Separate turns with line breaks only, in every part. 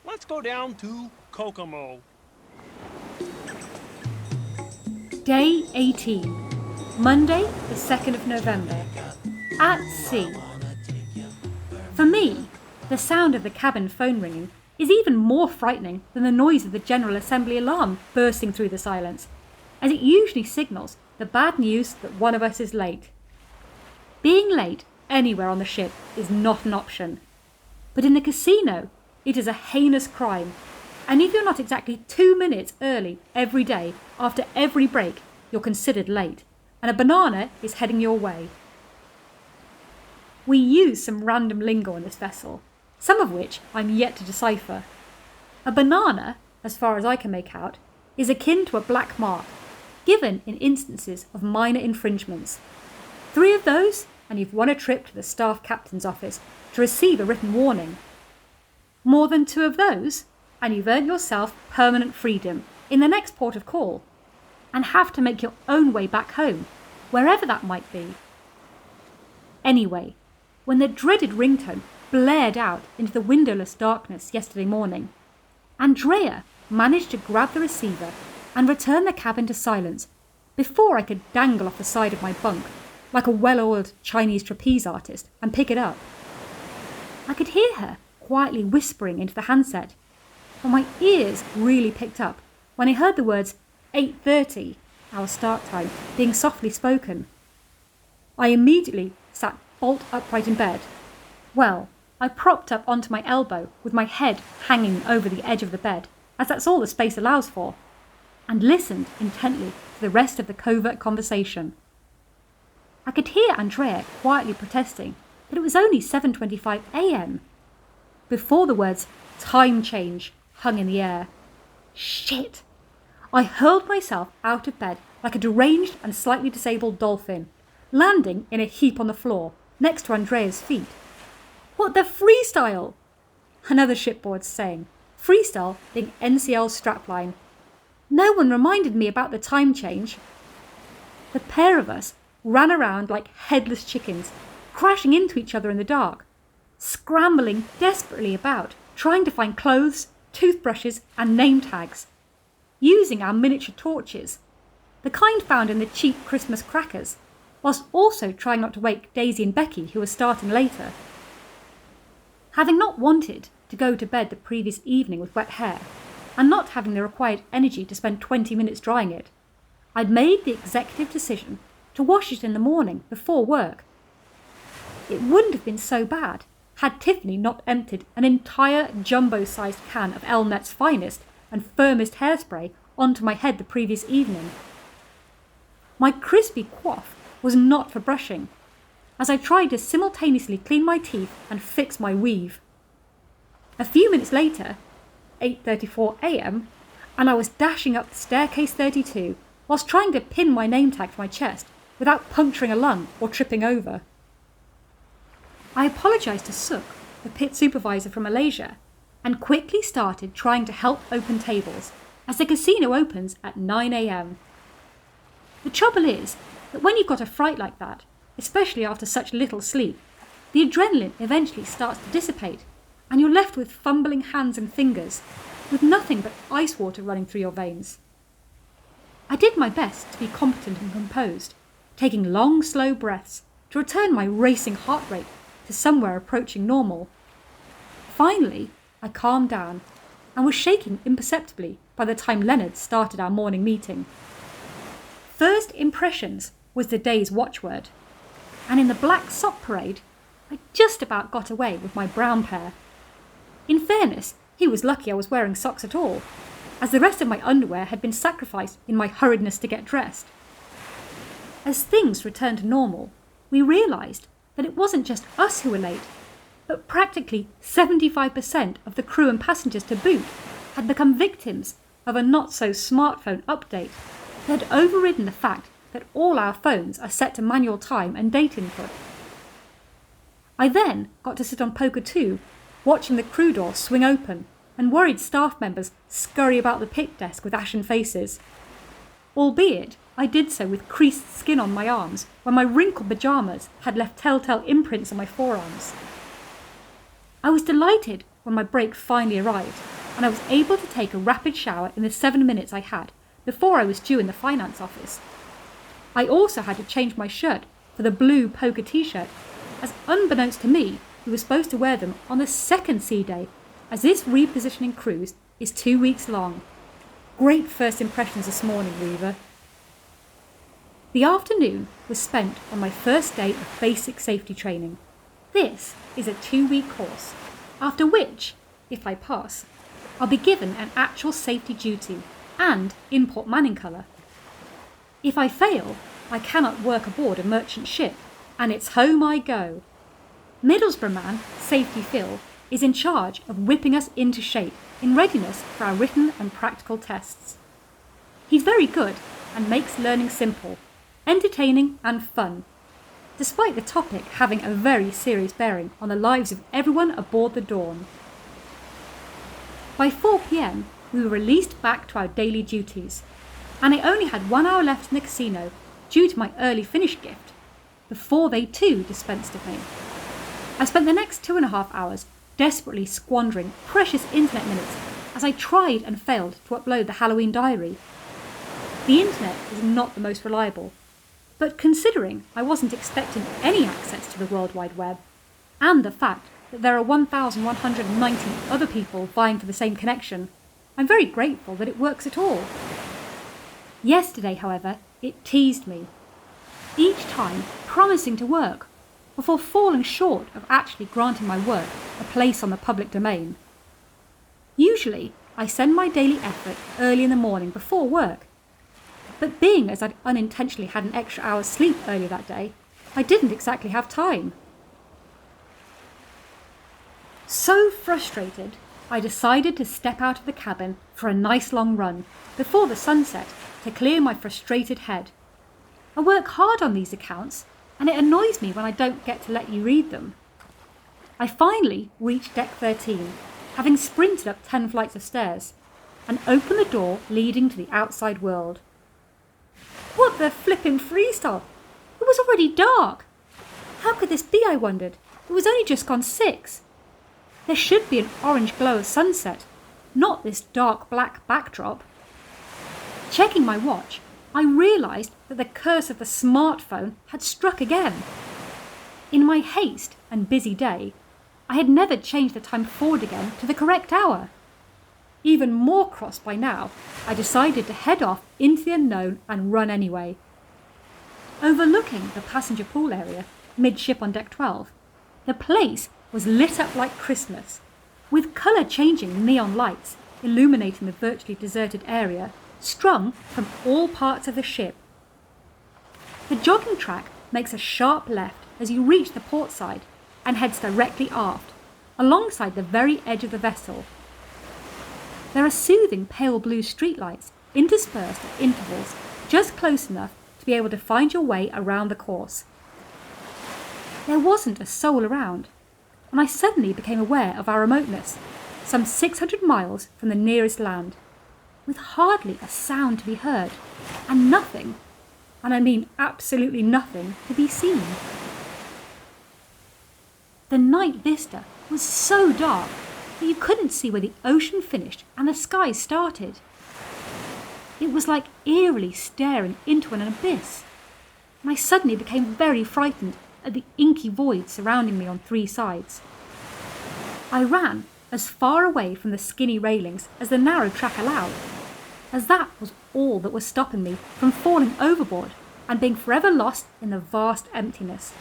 Let's go down to Kokomo.
Day 18, Monday the 2nd of November, at sea. For me, the sound of the cabin phone ringing is even more frightening than the noise of the General Assembly alarm bursting through the silence, as it usually signals the bad news that one of us is late. Being late anywhere on the ship is not an option, but in the casino it is a heinous crime, and if you're not exactly 2 minutes early every day after every break, you're considered late, and a banana is heading your way. We use some random lingo on this vessel, some of which I'm yet to decipher. A banana, as far as I can make out, is akin to a black mark, given in instances of minor infringements. 3 of those, and you've won a trip to the staff captain's office to receive a written warning. More than 2 of those, and you've earned yourself permanent freedom in the next port of call, and have to make your own way back home, wherever that might be. Anyway, when the dreaded ringtone blared out into the windowless darkness yesterday morning, Andrea managed to grab the receiver and return the cabin to silence before I could dangle off the side of my bunk like a well-oiled Chinese trapeze artist and pick it up. I could hear her quietly whispering into the handset, but my ears really picked up when I heard the words 8:30, our start time, being softly spoken. I immediately sat bolt upright in bed. Well, I propped up onto my elbow with my head hanging over the edge of the bed, as that's all the space allows for, and listened intently to the rest of the covert conversation. I could hear Andrea quietly protesting that it was only 7:25 a.m. before the words time change hung in the air. Shit! I hurled myself out of bed like a deranged and slightly disabled dolphin, landing in a heap on the floor next to Andrea's feet. What the freestyle? Another shipboard saying, freestyle being NCL's strapline. No one reminded me about the time change. The pair of us ran around like headless chickens, crashing into each other in the dark, scrambling desperately about, trying to find clothes, toothbrushes and name tags, using our miniature torches, the kind found in the cheap Christmas crackers, whilst also trying not to wake Daisy and Becky, who were starting later. Having not wanted to go to bed the previous evening with wet hair, and not having the required energy to spend 20 minutes drying it, I'd made the executive decision to wash it in the morning before work. It wouldn't have been so bad had Tiffany not emptied an entire jumbo-sized can of Elnet's finest and firmest hairspray onto my head the previous evening. My crispy coif was not for brushing, as I tried to simultaneously clean my teeth and fix my weave. A few minutes later, 8:34 a.m, and I was dashing up the staircase 32 whilst trying to pin my name tag to my chest without puncturing a lung or tripping over. I apologised to Suk, the pit supervisor from Malaysia, and quickly started trying to help open tables, as the casino opens at 9 a.m. The trouble is that when you've got a fright like that, especially after such little sleep, the adrenaline eventually starts to dissipate, and you're left with fumbling hands and fingers, with nothing but ice water running through your veins. I did my best to be competent and composed, taking long, slow breaths to return my racing heart rate to somewhere approaching normal. Finally, I calmed down and was shaking imperceptibly by the time Leonard started our morning meeting. First impressions was the day's watchword, and in the black sock parade, I just about got away with my brown pair. In fairness, he was lucky I was wearing socks at all, as the rest of my underwear had been sacrificed in my hurriedness to get dressed. As things returned to normal, we realised that it wasn't just us who were late, but practically 75% of the crew and passengers to boot had become victims of a not-so-smartphone update that had overridden the fact that all our phones are set to manual time and date input. I then got to sit on Poker 2, watching the crew door swing open and worried staff members scurry about the pit desk with ashen faces. Albeit I did so with creased skin on my arms, where my wrinkled pyjamas had left telltale imprints on my forearms. I was delighted when when my break finally arrived, and I was able to take a rapid shower in the 7 minutes I had before I was due in the finance office. I also had to change my shirt for the blue poker t-shirt, as unbeknownst to me, we were supposed to wear them on the second sea day, as this repositioning cruise is 2 weeks long. Great first impressions this morning, Weaver. The afternoon was spent on my first day of basic safety training. This is a 2-week course, after which, if I pass, I'll be given an actual safety duty and import manning colour. If I fail, I cannot work aboard a merchant ship, and it's home I go. Middlesbrough man, Safety Phil, is in charge of whipping us into shape in readiness for our written and practical tests. He's very good and makes learning simple, entertaining and fun, despite the topic having a very serious bearing on the lives of everyone aboard the Dawn. By 4 p.m, we were released back to our daily duties, and I only had 1 hour left in the casino due to my early finish gift, before they too dispensed of me. I spent the next 2.5 hours desperately squandering precious internet minutes as I tried and failed to upload the Halloween diary. The internet is not the most reliable, but considering I wasn't expecting any access to the World Wide Web, and the fact that there are 1,190 other people vying for the same connection, I'm very grateful that it works at all. Yesterday, however, it teased me, each time promising to work, before falling short of actually granting my work a place on the public domain. Usually, I send my daily effort early in the morning before work, but being as I'd unintentionally had an extra hour's sleep earlier that day, I didn't exactly have time. So frustrated, I decided to step out of the cabin for a nice long run before the sunset to clear my frustrated head. I work hard on these accounts, and it annoys me when I don't get to let you read them. I finally reached deck 13, having sprinted up 10 flights of stairs, and opened the door leading to the outside world. What the flippin' freestyle! It was already dark! How could this be, I wondered? It was only just gone 6. There should be an orange glow of sunset, not this dark black backdrop. Checking my watch, I realised that the curse of the smartphone had struck again. In my haste and busy day, I had never changed the time forward again to the correct hour. Even more cross by now, I decided to head off into the unknown and run anyway. Overlooking the passenger pool area, midship on deck 12, the place was lit up like Christmas, with colour-changing neon lights illuminating the virtually deserted area, strung from all parts of the ship. The jogging track makes a sharp left as you reach the port side and heads directly aft, alongside the very edge of the vessel. There are soothing pale blue streetlights interspersed at intervals, just close enough to be able to find your way around the course. There wasn't a soul around, and I suddenly became aware of our remoteness, some 600 miles from the nearest land, with hardly a sound to be heard, and nothing, and I mean absolutely nothing, to be seen. The night vista was so dark that you couldn't see where the ocean finished and the sky started. It was like eerily staring into an abyss, and I suddenly became very frightened at the inky void surrounding me on 3 sides. I ran as far away from the skinny railings as the narrow track allowed, as that was all that was stopping me from falling overboard and being forever lost in the vast emptiness.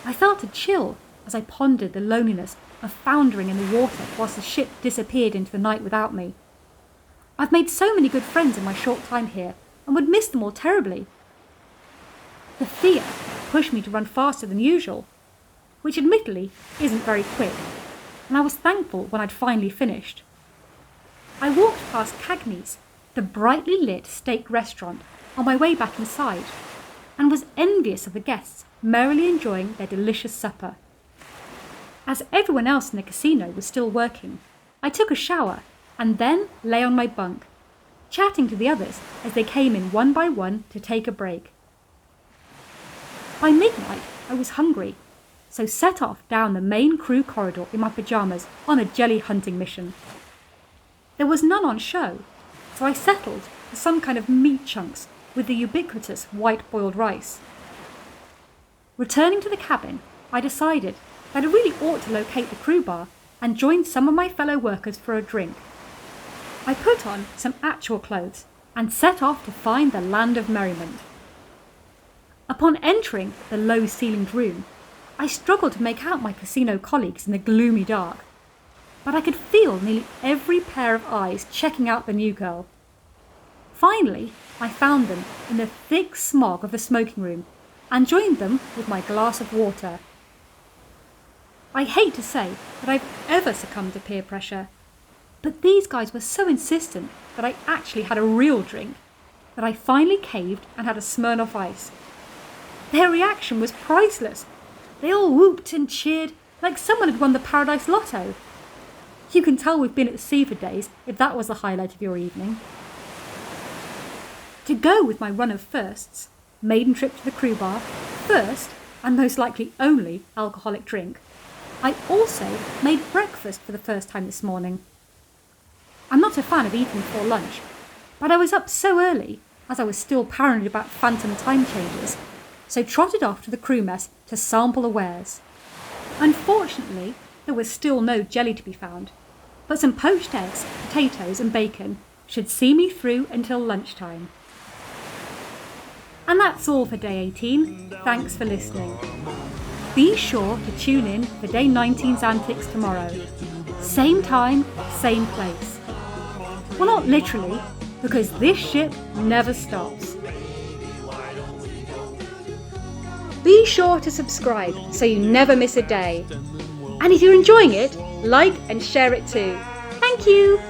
I felt a chill as I pondered the loneliness of foundering in the water whilst the ship disappeared into the night without me. I've made so many good friends in my short time here and would miss them all terribly. The fear pushed me to run faster than usual, which admittedly isn't very quick, and I was thankful when I'd finally finished. I walked past Cagney's, the brightly lit steak restaurant, on my way back inside, and was envious of the guests merrily enjoying their delicious supper. As everyone else in the casino was still working, I took a shower and then lay on my bunk, chatting to the others as they came in one by one to take a break. By midnight, I was hungry, so set off down the main crew corridor in my pyjamas on a jelly hunting mission. There was none on show, so I settled for some kind of meat chunks with the ubiquitous white boiled rice. Returning to the cabin, I decided that I really ought to locate the crew bar and join some of my fellow workers for a drink. I put on some actual clothes and set off to find the land of merriment. Upon entering the low-ceilinged room, I struggled to make out my casino colleagues in the gloomy dark, but I could feel nearly every pair of eyes checking out the new girl. Finally, I found them in the thick smog of the smoking room and joined them with my glass of water. I hate to say that I've ever succumbed to peer pressure, but these guys were so insistent that I actually had a real drink that I finally caved and had a Smirnoff Ice. Their reaction was priceless. They all whooped and cheered like someone had won the Paradise Lotto. You can tell we've been at sea for days if that was the highlight of your evening. To go with my run of firsts, maiden trip to the crew bar, first and most likely only alcoholic drink, I also made breakfast for the first time this morning. I'm not a fan of eating before lunch, but I was up so early, as I was still paranoid about phantom time changes, so trotted off to the crew mess to sample the wares. Unfortunately, there was still no jelly to be found, but some poached eggs, potatoes and bacon should see me through until lunchtime. And that's all for day 18. Thanks for listening. Be sure to tune in for day 19's antics tomorrow. Same time, same place. Well, not literally, because this ship never stops. Be sure to subscribe so you never miss a day. And if you're enjoying it, like and share it too. Thank you!